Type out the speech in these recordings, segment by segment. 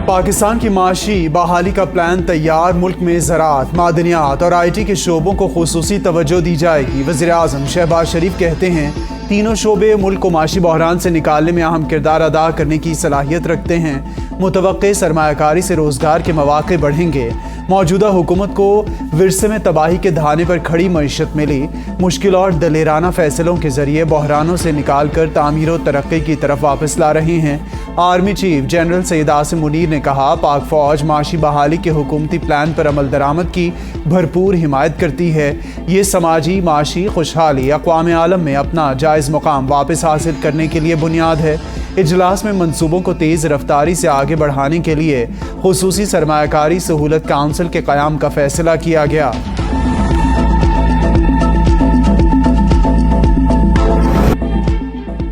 पाकिस्तान की माशी बहाली का प्लान तैयार। मुल्क में ज़राअत, मादनियात और IT के शोबों को खुसूसी तवज्जो दी जाएगी। वज़ीर आज़म शहबाज शरीफ कहते हैं तीनों शोबे मुल्क को माशी बहरान से निकालने में अहम किरदार अदा करने की सलाहियत रखते हैं। मुतवक्के सरमायाकारी से रोज़गार के मौक़े बढ़ेंगे। मौजूदा हुकूमत को विरसे में तबाही के धाने पर खड़ी मईशत मिली। मुश्किल और दलेराना फैसलों के जरिए बहरानों से निकाल कर तामीर और तरक्की की तरफ वापस ला रहे हैं। Army chief general Syed Asim Munir ने कहा, पाक फौज माशी बहाली के हुकूमती प्लान पर अमल दरामद की भरपूर हिमायत करती है। ये समाजी माशी खुशहाली अक़वाम आलम में अपना जायज़ मुकाम वापस हासिल करने के लिए बुनियाद है। इजलास में मंसूबों को तेज़ रफ्तारी से आगे बढ़ाने के लिए खुसूसी सरमायाकारी सहूलत काउंसिल के क़याम का फैसला किया गया।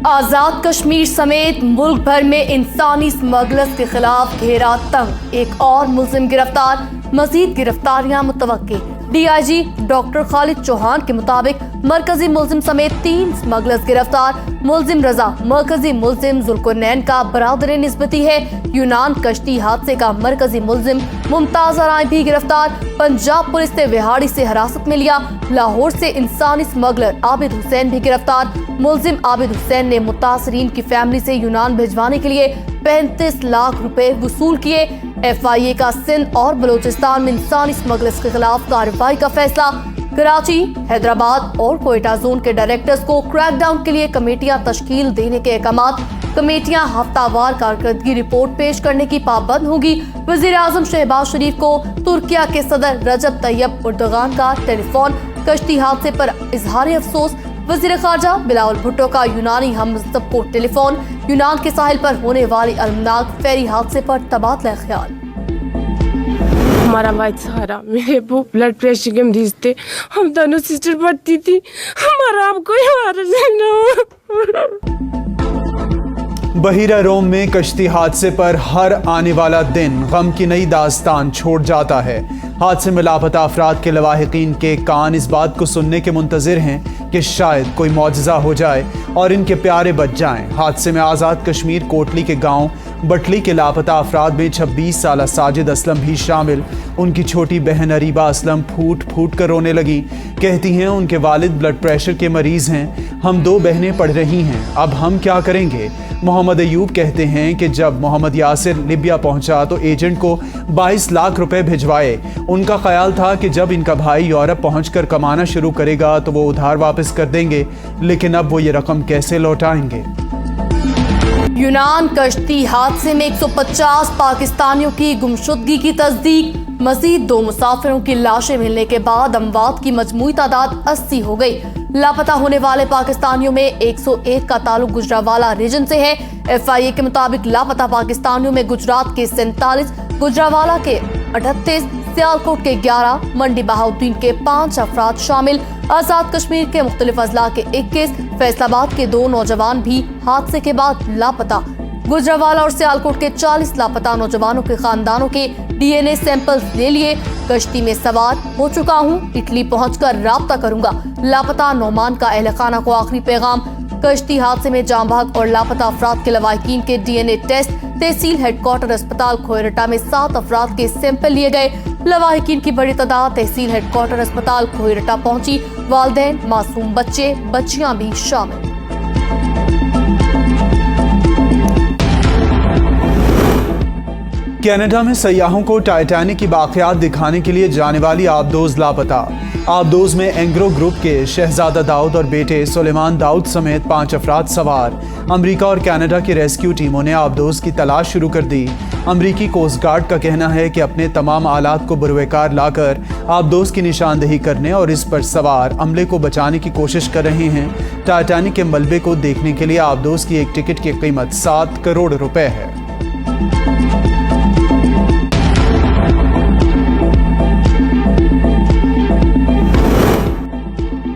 आज़ाद कश्मीर समेत मुल्क भर में इंसानी स्मगलर्स के खिलाफ घेरा तंग, एक और मुल्जिम गिरफ्तार, मजीद गिरफ्तारियां मुतवक्के। DIG डॉक्टर खालिद चौहान के मुताबिक मरकजी मुल्जिम समेत 3 स्मगलर्स गिरफ्तार। मुल्जिम रजा मरकजी मुल्जिम जुल्कुरनैन का बरादर निस्बती है। यूनान कश्ती हादसे का मरकजी मुल्जिम मुमताज राय भी गिरफ्तार। पंजाब पुलिस ने विहाड़ी से हिरासत में लिया। लाहौर से इंसानी स्मगलर आबिद हुसैन भी गिरफ्तार। मुल्जिम आबिद हुसैन ने मुतासरीन की फैमिली से यूनान भिजवाने के लिए 35 लाख रुपए वसूल किए। FIA का सिंध और बलोचिस्तान में इंसानी स्मगलर्स के खिलाफ कार्रवाई का फैसला। कराची, हैदराबाद और कोयटा जोन के डायरेक्टर्स को क्रैकडाउन के लिए कमेटियां तश्कील देने के अहकाम। कमेटियां हफ्तावार कारकर्दगी रिपोर्ट पेश करने की पाबंद होगी। वज़ीर आज़म शहबाज शरीफ को तुर्किया के सदर रजब तैयब एर्दोगान का टेलीफोन। कश्ती हादसे पर इजहार अफसोस। वज़ीर ख़ारजा बिलावल भुट्टो का यूनानी हमसब को टेलीफोन। यूनान के साहिल पर होने वाली अलमनाक फेरी हादसे पर तबादला ख्याल। हमारा भाई सहारा, मेरे वो ब्लड प्रेशर के मरीज थे, हम दोनों सिस्टर पढ़ती थी, हमारा अब कोई वारिस नहीं। बहीरा रोम में कश्ती हादसे पर हर आने वाला दिन गम की नई दास्तान छोड़ जाता है। हादसे में लापता अफराद के लवाहिकीन के कान इस बात को सुनने के मुंतजिर हैं कि शायद कोई मौजज़ा हो जाए और इनके प्यारे बच जाएं। हादसे में आज़ाद कश्मीर कोटली के गांव बटली के लापता अफराद में 26 साला साजिद असलम भी शामिल। उनकी छोटी बहन अरीबा असलम फूट फूट कर रोने लगी। कहती हैं उनके वालिद ब्लड प्रेशर के मरीज़ हैं। हम 2 बहनें पढ़ रही हैं, अब हम क्या करेंगे। मोहम्मद अयूब कहते हैं कि जब मोहम्मद यासिर लिबिया पहुंचा तो एजेंट को 22 लाख रुपए भिजवाए। उनका ख्याल था कि जब इनका भाई यूरोप पहुंचकर कमाना शुरू करेगा तो वो उधार वापस कर देंगे, लेकिन अब वो ये रकम कैसे लौटाएंगे। यूनान कश्ती हादसे में 150 पाकिस्तानियों की गुमशुदगी की तस्दीक। मजीद 2 मुसाफिरों की लाशें मिलने के बाद अमवात की मजमूई तादाद 80 हो गई। लापता होने वाले पाकिस्तानियों में 101 का ताल्लुक गुजरावाला रीजन से है। FIA के मुताबिक लापता पाकिस्तानियों में गुजरात के 47, गुजरावाला के 38, सियालकोट के 11, मंडी बहाउद्दीन के 5 अफराद शामिल। आज़ाद कश्मीर के मुख्तलिफ अजला के 21, फैसलाबाद के 2 नौजवान भी हादसे के बाद लापता। गुजरावाला और सियालकोट के 40 लापता नौजवानों के खानदानों के DNA सैंपल्स ले लिए। कश्ती में सवार हो चुका हूँ, इटली पहुंचकर राब्ता करूंगा। लापता नौमान का अहलखाना को आखिरी पैगाम। कश्ती हादसे में जांबाग और लापता अफराद के लवाहिकीन के DNA टेस्ट। तहसील हेडक्वार्टर अस्पताल खोयरटा में 7 अफराद के सैंपल लिए गए। लवाहिकीन की बड़ी तादाद तहसील हेडक्वार्टर अस्पताल खोयरटा पहुंची। वालिदैन, मासूम बच्चे बच्चियां भी शामिल। कनाडा में सयाहों को टाइटैनिक की बाक़ियात दिखाने के लिए जाने वाली आबदोज़ लापता। आबदोज़ में एंग्रो ग्रुप के शहजादा दाऊद और बेटे सुलेमान दाऊद समेत 5 अफराद सवार। अमेरिका और कनाडा की रेस्क्यू टीमों ने आबदोज़ की तलाश शुरू कर दी। अमेरिकी कोस्ट गार्ड का कहना है कि अपने तमाम आलात को बुरवेकार लाकर आबदोज़ की निशानदेही करने और इस पर सवार अमले को बचाने की कोशिश कर रहे हैं। टाइटैनिक के मलबे को देखने के लिए आबदोज़ की एक टिकट की कीमत 7 करोड़ रुपए है।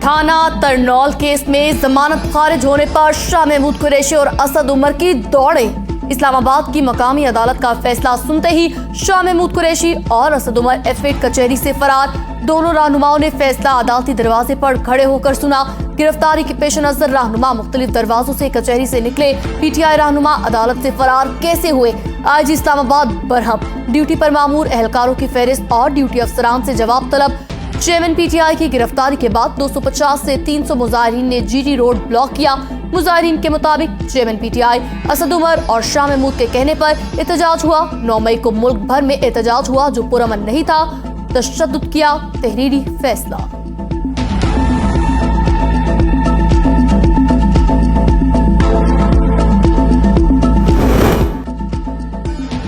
थाना तरनौल केस में जमानत खारिज होने पर शाह महमूद कुरैशी और असद उमर की दौड़े। इस्लामाबाद की मकामी अदालत का फैसला सुनते ही शाह महमूद कुरैशी और असद उमर F8 कचहरी से फरार। दोनों रहनुमाओं ने फैसला अदालती दरवाजे पर खड़े होकर सुना। गिरफ्तारी के पेश नजर रहनुमा मुख्तलिफ दरवाजों से कचहरी से निकले। PTI रहनुमा अदालत से फरार कैसे हुए, आज इस्लामाबाद बरहम। ड्यूटी पर मामूर एहलकारों की फहरिस्त और ड्यूटी अफसरान से जवाब तलब। चेयरमैन PTI की गिरफ्तारी के बाद 250 से 300 मुजाहिरीन ने GT रोड ब्लॉक किया। मुजाहिरीन के मुताबिक चेयरमैन PTI असद उमर और शाह महमूद के कहने पर एहतजाज हुआ। 9 मई को मुल्क भर में एहतजाज हुआ जो पुरअमन नहीं था। तशद्दुद किया, तहरीरी फैसला।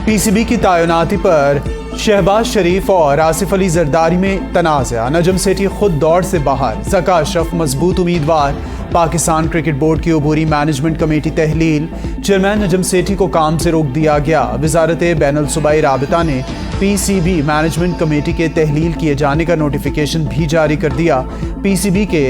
PCB की तैनाती पर शहबाज शरीफ और आसिफ अली जरदारी में तनाज़ा। नजम सेठी खुद दौड़ से बाहर, ज़का अशरफ मजबूत उम्मीदवार। पाकिस्तान क्रिकेट बोर्ड की अबूरी management committee तहलील, chairman Najam Sethi को काम से रोक दिया गया। वजारत बैनुल सूबाई राबिता ने PCB मैनेजमेंट कमेटी के तहलील किए जाने का नोटिफिकेशन भी जारी कर दिया। PCB के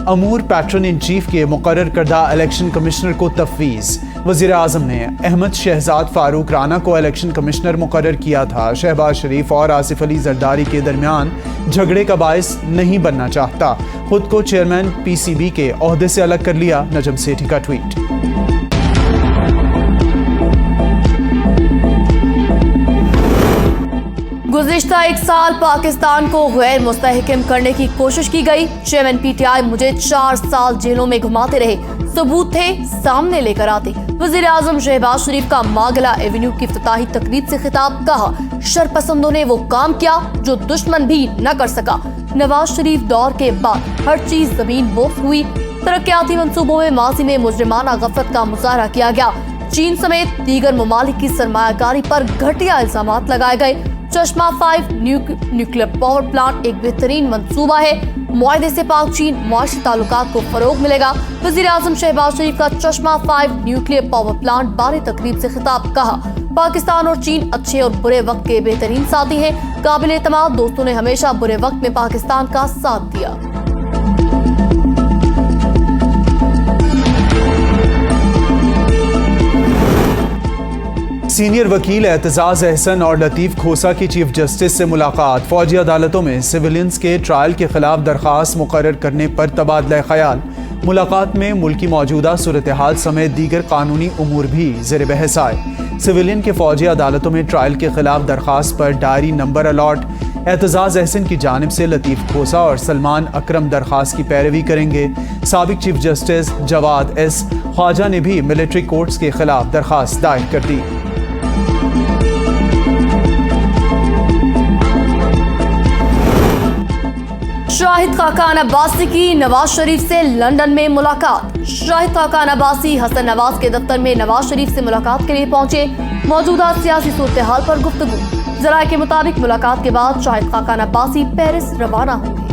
अमूर पैट्रन इन चीफ के मुकर्रर करदा इलेक्शन कमिश्नर को तफवीज़। वज़ीर आज़म ने अहमद शहजाद फारूक राना को इलेक्शन कमिश्नर मुकर्रर किया था। शहबाज शरीफ और आसिफ अली जरदारी के दरमियान झगड़े का बायस नहीं बनना चाहता। खुद को चेयरमैन PCB के ओहदे से अलग कर लिया, नजम सेठी का ट्वीट। गुज़िश्ता 1 साल पाकिस्तान को गैर मुस्तहकम करने की कोशिश की गई। चेयरमैन PTI मुझे 4 साल जेलों में घुमाते रहे, सबूत थे सामने लेकर आते। वज़ीर आज़म शहबाज शरीफ का मागला एवेन्यू की इफ्तिताही तकरीब से खिताब, कहा शरपसंदों ने वो काम किया जो दुश्मन भी न कर सका। नवाज शरीफ दौर के बाद हर चीज जमीन बोस हुई। तरक्याती मंसूबों में माजी में मुजरिमाना गफलत का मुजाहरा किया गया। चीन समेत दीगर ममालिक की सरमायाकारी पर घटिया इल्जामात लगाए गए। चश्मा 5 न्यूक्लियर पावर प्लांट एक बेहतरीन मंसूबा है। मुआहदे से पाक चीन मुआशी ताल्लुकात को फरोग मिलेगा। वज़ीर आज़म शहबाज शरीफ का चश्मा 5 न्यूक्लियर पावर प्लांट बारे तकरीब से खिताब, कहा पाकिस्तान और चीन अच्छे और बुरे वक्त के बेहतरीन साथी हैं। काबिल एतमाद दोस्तों ने हमेशा बुरे वक्त में पाकिस्तान का साथ दिया। सीनियर वकील एतजाज अहसन और लतीफ़ खोसा की चीफ जस्टिस से मुलाकात। फौजी अदालतों में सिविलियंस के ट्रायल के खिलाफ दरख्वास्त मुकर्रर करने पर तबादला ख्याल। मुलाकात में मुल्क की मौजूदा सूरत हाल समेत दीगर कानूनी उमूर भी ज़ेर बहस आए। सिविलियन के फौजी अदालतों में ट्रायल के खिलाफ दरख्वास्त पर diary number allot. Aitzaz Ahsan की जानिब से लतीफ़ खोसा और सलमान अकरम दरख्वास्त की पैरवी करेंगे। साबिक chief justice Jawad S Khawaja ने भी मिलिट्री कोर्ट्स के खिलाफ दरख्वास्त दायर कर दी। शाहिद खाकान अब्बासी की नवाज शरीफ से लंदन में मुलाकात। शाहिद खाकान अब्बासी हसन नवाज के दफ्तर में नवाज शरीफ से मुलाकात के लिए पहुंचे। मौजूदा सियासी सूरत हाल पर गुफ्तगू। जराये के मुताबिक मुलाकात के बाद शाहिद खाकान अब्बासी पेरिस रवाना होंगे।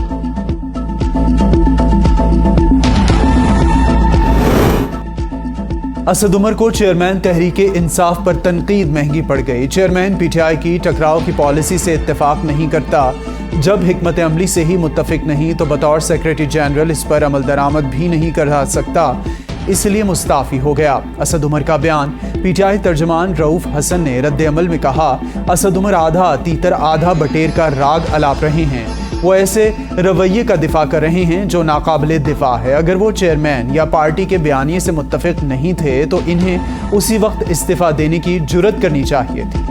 असद उमर को चेयरमैन तहरीक इंसाफ पर तनकीद महंगी पड़ गई। चेयरमैन PTI की टकराव की पॉलिसी से इत्तेफाक नहीं करता। जब हिकमत अमली से ही मुत्तफिक नहीं तो बतौर सेक्रेटरी जनरल इस पर अमल दरामद भी नहीं करा सकता, इसलिए मुस्ताफ़ी हो गया। असद उमर का बयान। PTI तर्जमान रऊफ हसन ने रद्द अमल में कहा, असद उमर आधा तीतर आधा बटेर का राग अलाप रहे हैं। वो ऐसे रवैये का दिफा कर रहे हैं जो नाकाबिले दिफा है। अगर वो चेयरमैन या पार्टी के बयानिए से मुत्तफिक नहीं थे तो इन्हें उसी वक्त इस्तीफा देने की जुर्रत करनी चाहिए थी।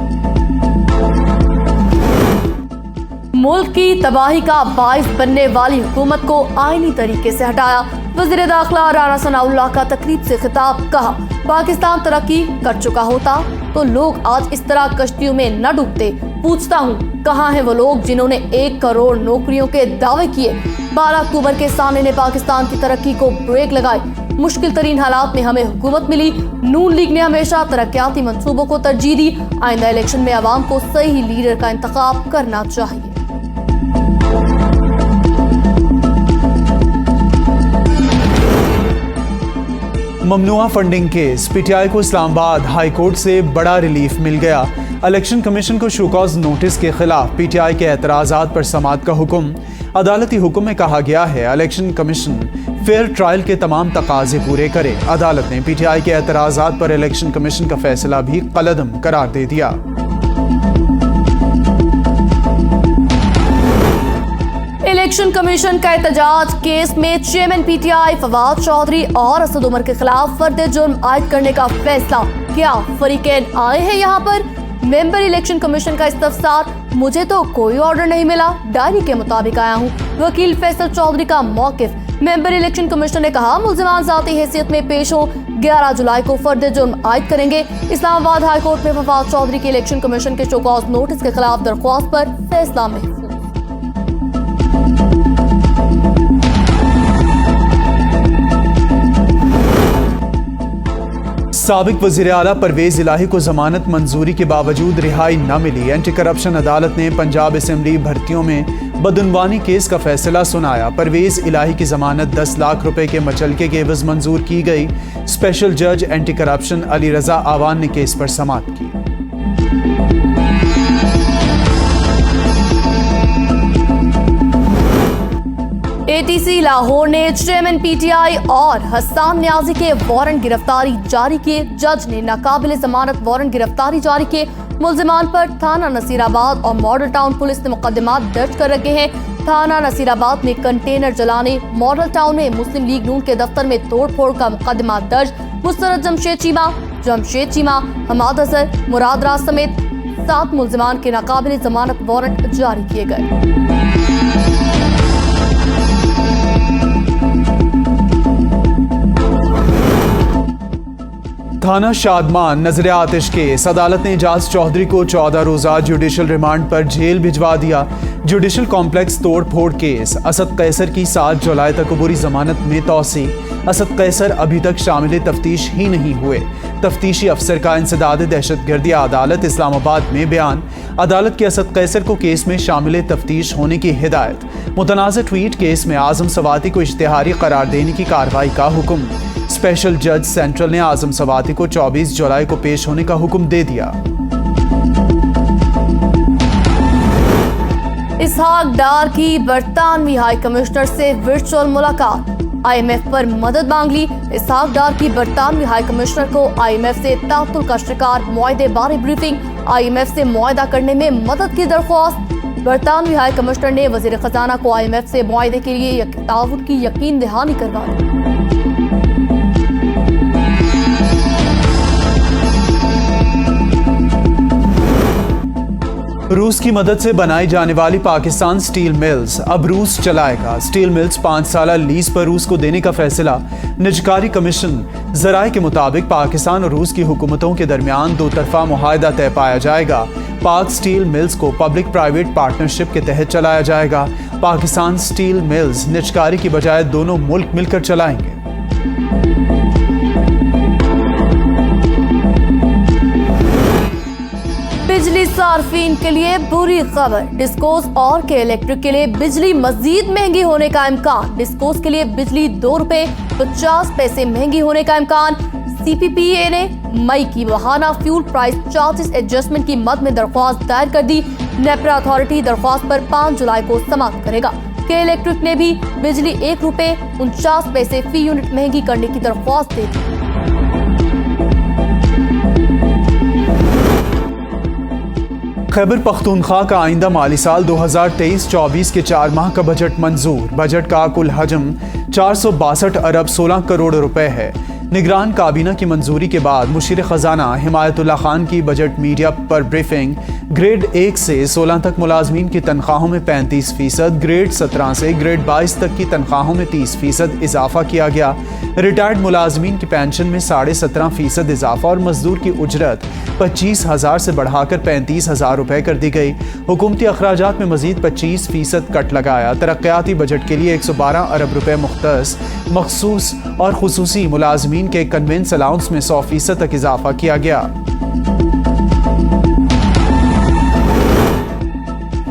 मुल्क की तबाही का बाइस बनने वाली हुकूमत को आईनी तरीके से हटाया। वज़ीर दाखिला राना सनाउल्लाह का तकरीब से खिताब, कहा पाकिस्तान तरक्की कर चुका होता तो लोग आज इस तरह कश्तियों में न डूबते। पूछता हूँ कहाँ हैं वो लोग जिन्होंने 1 करोड़ नौकरियों के दावे किए। 12 अक्टूबर के सामने ने पाकिस्तान की तरक्की को ब्रेक लगाई। मुश्किल तरीन हालात में हमें हुकूमत मिली। नून लीग ने हमेशा तरक्याती मंसूबों को तरजीह दी। आइंदा इलेक्शन में अवाम को सही लीडर का इंतखाब करना चाहिए। ममनुआ फंडिंग केस। PTI को इस्लामाबाद हाई कोर्ट से बड़ा रिलीफ मिल गया। इलेक्शन कमीशन को शोकॉज नोटिस के खिलाफ PTI के एतराज़ात पर समाअत का हुक्म। अदालती हुक्म में कहा गया है इलेक्शन कमीशन फेयर ट्रायल के तमाम तकाजे पूरे करे। अदालत ने PTI के एतराज़ात पर इलेक्शन कमीशन का फैसला भी कलअदम करार दे दिया। इलेक्शन कमीशन का एहतजाज केस में चेयरमैन PTI फवाद चौधरी और असद उमर के खिलाफ फर्द जुर्म आयद करने का फैसला। क्या फरीकैन आए हैं यहाँ पर? मेंबर इलेक्शन कमीशन का इस्तफसार, मुझे तो कोई ऑर्डर नहीं मिला, डायरी के मुताबिक आया हूँ। वकील फैसल चौधरी का मौकिफ। मेंबर इलेक्शन कमीशन ने कहा मुल्जिमान ज़ाती हैसियत में पेश हो, 11 जुलाई को फर्द जुर्म आयद करेंगे। इस्लामाबाद हाई कोर्ट में फवाद चौधरी के इलेक्शन कमीशन के शोकॉज नोटिस के खिलाफ दरख्वास्त पर फैसला में। साबिक वज़ीर आला परवेज इलाही को जमानत मंजूरी के बावजूद रिहाई न मिली। एंटी करप्शन अदालत ने पंजाब असेंबली भर्तियों में बदउनवानी केस का फैसला सुनाया। परवेज इलाही की जमानत 10 लाख रुपए के मचलके के एवज मंजूर की गई। स्पेशल जज एंटी करप्शन अली रजा आवान ने केस पर समाअत की। ATC लाहौर ने चेयरमैन PTI और हसन न्याजी के वारंट गिरफ्तारी जारी किए। जज ने नाकाबिल जमानत वारंट गिरफ्तारी जारी किए। मुल्जिमान पर थाना नसीराबाद और मॉडल टाउन पुलिस ने मुकदमा दर्ज कर रखे हैं। थाना नसीराबाद में कंटेनर जलाने, मॉडल टाउन में मुस्लिम लीग नून के दफ्तर में तोड़फोड़ का मुकदमा दर्ज। मुस्तरद जमशेद चीमा, हमाद अजहर, मुराद राज समेत 7 मुल्जिमान के नाकाबिल जमानत वारंट जारी किए गए। थाना शादमान नजर आतिश केस। अदालत ने एजाज चौधरी को 14 रोजा जुडिशल रिमांड पर जेल भिजवा दिया। जुडिशल कॉम्प्लेक्स तोड़ फोड़ केस। असद कैसर की 7 जुलाई तक अबूरी जमानत में तौसी। असद कैसर अभी तक शामिल तफ्तीश ही नहीं हुए। तफ्तीशी अफसर का इंसदाद दहशतगर्दी अदालत इस्लामाबाद में बयान। अदालत के असद कैसर को केस में शामिल तफ्तीश होने की हिदायत। मुतनाज़ ट्वीट केस में आजम सवाती को इश्तिहारी करार देने की कार्रवाई का हुक्म। स्पेशल जज सेंट्रल ने आजम सवाती को 24 जुलाई को पेश होने का हुक्म दे दिया। इसहाक डार की बरतानवी हाई कमिश्नर से वर्चुअल मुलाकात। IMF पर मदद मांग ली। इसहाक डार की बरतानवी हाई कमिश्नर को IMF से तातुल का शिकार मुआहदे बारे ब्रीफिंग। IMF से मुआहदा करने में मदद की दरख्वास्त। बरतानवी हाई कमिश्नर ने वजीर खजाना को IMF से मुआहदे के लिए ताउन की यकीन दहानी करवा दी। रूस की मदद से बनाई जाने वाली पाकिस्तान स्टील मिल्स अब रूस चलाएगा। स्टील मिल्स 5 साल लीज पर रूस को देने का फैसला। निजकारी कमीशन जराये के मुताबिक पाकिस्तान और रूस की हुकूमतों के दरमियान 2 तरफा मुआहदा तय पाया जाएगा। पाक स्टील मिल्स को पब्लिक प्राइवेट पार्टनरशिप के तहत चलाया जाएगा। पाकिस्तान स्टील मिल्स निजकारी की बजाय दोनों मुल्क मिलकर चलाएंगे। बिजली सार्फिन के लिए बुरी खबर। डिस्कोस और के इलेक्ट्रिक के लिए बिजली मजीद महंगी होने का इम्कान। डिस्कोस के लिए बिजली 2 रुपए 50 पैसे महंगी होने का इम्कान। CPPA ने मई की माहाना फ्यूल प्राइस चार्जेस एडजस्टमेंट की मद में दरख्वास्त दायर कर दी। नेपरा अथॉरिटी दरख्वास्त पर 5 जुलाई को समाप्त करेगा। के इलेक्ट्रिक ने भी बिजली 1 रुपए 49 पैसे फी यूनिट महंगी करने की दरख्वास्त दे दी। खैबर पख्तूनख्वा का आइंदा माली साल 2023-24 के 4 माह का बजट मंजूर। बजट का कुल हजम 462 अरब 16 करोड़ रुपए है। निगरान काबीना की मंजूरी के बाद मुशीर खजाना हिमायतुल्लाह खान की बजट मीडिया पर ब्रीफिंग। ग्रेड 1 से 16 तक मुलाजमीन की तनख्वाहों में 35%, ग्रेड 17 से ग्रेड 22 तक की तनख्वाहों में 30% इजाफा किया गया। रिटायर्ड मुलाजमीन की पेंशन में 17.5% इजाफा और मजदूर की उजरत 25,000 से बढ़ाकर 35,000 रुपए कर दी गई। हुकूमती अखराजात में मजीद 25% कट लगाया। तरक्याती बजट के लिए 112 अरब रुपए मुख्तस मखसूस और खुसूसी मुलाजमीन के कन्वेंस अलाउंस में 100% तक इजाफा किया गया।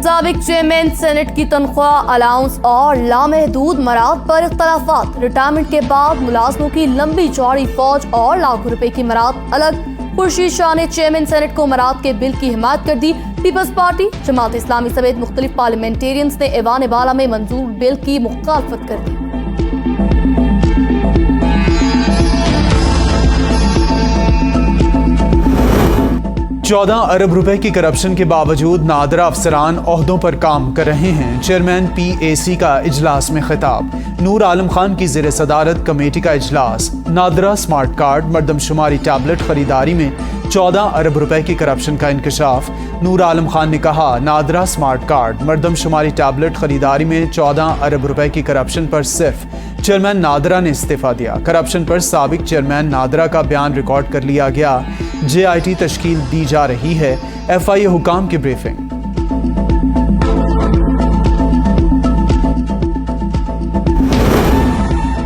साबिक चेयरमैन सेनेट की तनख्वाह अलाउंस और लामहदूद मराद पर इख्तलाफात। रिटायरमेंट के बाद मुलाजमों की लंबी चौड़ी फौज और लाखों रुपए की मराद अलग। खुर्शीद शाह ने चेयरमैन सेनेट को मराद के बिल की हिमायत कर दी। पीपल्स पार्टी, जमात इस्लामी समेत मुख्तलिफ पार्लियामेंटेरियंस ने ऐवान बाला में मंजूर बिल की मुखालफत कर दी। 14 अरब रुपए की करप्शन के बावजूद नादरा अफसरान ओहदों पर काम कर रहे हैं। चेयरमैन PAC का इजलास में खिताब। नूर आलम खान की ज़ेर सदारत कमेटी का इजलास। नादरा स्मार्ट कार्ड मर्दमशुमारी टैबलेट खरीदारी में 14 अरब रुपए की करप्शन का इंकशाफ। नूर आलम खान ने कहा, नादरा स्मार्ट कार्ड मर्दमशुमारी टैबलेट खरीदारी में 14 अरब रुपए की करप्शन पर सिर्फ चेयरमैन नादरा ने इस्तीफा दिया। करप्शन पर साबिक चेयरमैन नादरा का बयान रिकॉर्ड कर लिया गया। JIT तश्कील दी जा रही है। FIA हुकाम की ब्रीफिंग।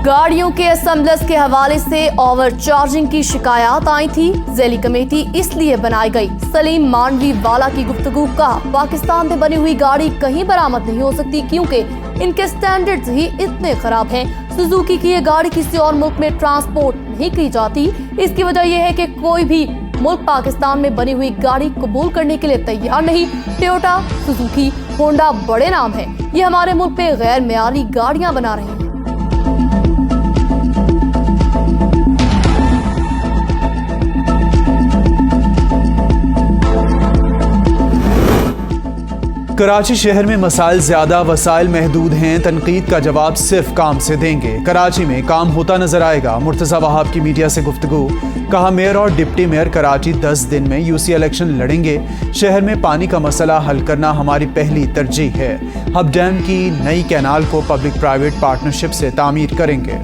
गाड़ियों के असेंबलर्स के हवाले से ओवर चार्जिंग की शिकायत आई थी। ज़ैली कमेटी इसलिए बनाई गई। सलीम मांडवी वाला की गुफ्तगू। कहा, पाकिस्तान में बनी हुई गाड़ी कहीं बरामद नहीं हो सकती क्योंकि इनके स्टैंडर्ड्स ही इतने खराब हैं। सुजुकी की ये गाड़ी किसी और मुल्क में ट्रांसपोर्ट नहीं की जाती। इसकी वजह यह है कि कोई भी मुल्क पाकिस्तान में बनी हुई गाड़ी कबूल करने के लिए तैयार नहीं। टोयोटा, सुजुकी, होंडा बड़े नाम हैं। ये हमारे मुल्क में गैर मेयारी गाड़ियां बना रहे हैं। कराची शहर में मसाइल ज्यादा, वसाइल महदूद हैं। तनकीद का जवाब सिर्फ काम से देंगे। कराची में काम होता नजर आएगा। मुर्तज़ा वहाब की मीडिया से गुफ्तगू। कहा, मेयर और डिप्टी मेयर कराची 10 दिन में UC इलेक्शन लड़ेंगे। शहर में पानी का मसला हल करना हमारी पहली तरजीह है। हब डैम की नई कैनाल को पब्लिक प्राइवेट पार्टनरशिप से तामीर करेंगे।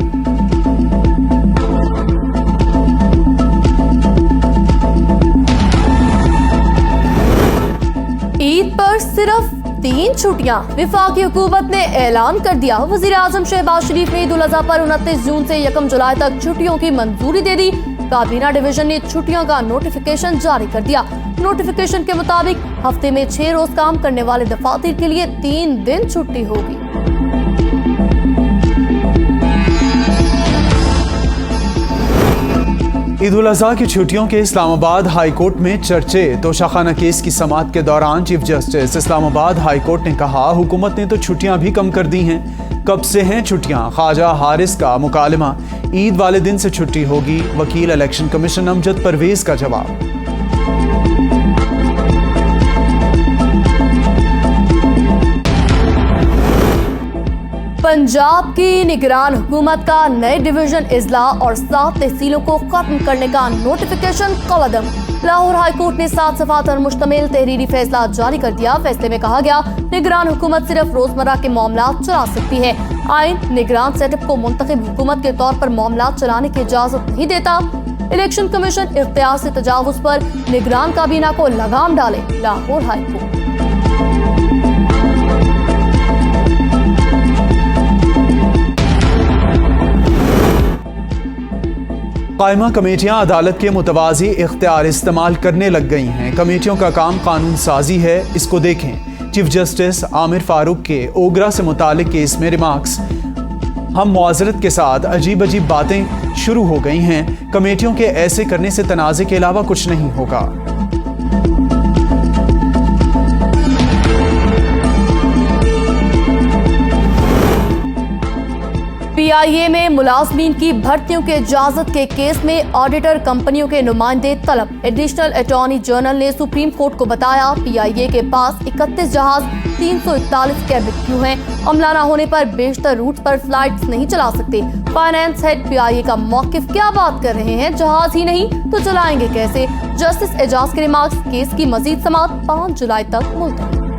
ईद पर सिर्फ 3 छुट्टियां। विफाकी हुकूमत ने ऐलान कर दिया। वज़ीर आज़म शहबाज शरीफ ने ईद उल अज़हा पर 29 जून से 1 जुलाई तक छुट्टियों की मंजूरी दे दी। काबीना डिवीजन ने छुट्टियों का नोटिफिकेशन जारी कर दिया। नोटिफिकेशन के मुताबिक हफ्ते में 6 रोज काम करने वाले दफातर के लिए 3 दिन छुट्टी होगी। ईद उल अज़हा की छुट्टियों के इस्लामाबाद हाई कोर्ट में चर्चे। तोशाखाना केस की समाअत के दौरान chief justice Islamabad high court ने कहा, हुकूमत ने तो छुट्टियां भी कम कर दी हैं। कब से हैं छुट्टियां? ख्वाजा हारिस का मुकालमा। ईद वाले दिन से छुट्टी होगी। वकील इलेक्शन कमीशन अमजद परवेज का जवाब। पंजाब की निगरान हुकूमत का नए डिवीजन इजला और 7 तहसीलों को खत्म करने का नोटिफिकेशन कलअदम। लाहौर हाई कोर्ट ने 7 सफ़ात पर मुश्तमिल तहरीरी फैसला जारी कर दिया। फैसले में कहा गया, निगरान हुकूमत सिर्फ रोजमर्रा के मामलात चला सकती है। आइन निगरान सेटअप को मुंतखब हुकूमत के तौर पर मामलात चलाने की इजाजत नहीं देता। इलेक्शन कमीशन इख्तियार से तजावुज पर निगरान काबीना को लगाम डाले। Lahore high court. कायमा कमेटियां अदालत के मुतवाज़ी इख्तियार इस्तेमाल करने लग गई हैं। कमेटियों का काम कानून साजी है। इसको देखें। चीफ जस्टिस आमिर फारूक के ओगरा से मुतालिक केस में रिमार्क्स। हम मुआज़रत के साथ अजीब अजीब बातें शुरू हो गई हैं। कमेटियों के ऐसे करने से तनाज़े के अलावा कुछ नहीं होगा। PIA में मुलाजमीन की भर्तियों के इजाजत के केस में ऑडिटर कंपनियों के नुमाइंदे तलब। एडिशनल अटॉर्नी जनरल ने सुप्रीम कोर्ट को बताया, PIA के पास 31 जहाज, 341 कैबिन क्रू हैं। अमला न होने पर बेशतर रूट पर फ्लाइट्स नहीं चला सकते। फाइनेंस हेड PIA का मौकिफ, क्या बात कर रहे हैं, जहाज ही नहीं तो चलाएंगे कैसे? जस्टिस एजाज के रिमार्क्स। केस की मजीद समाअत 5 जुलाई तक मुलतवी।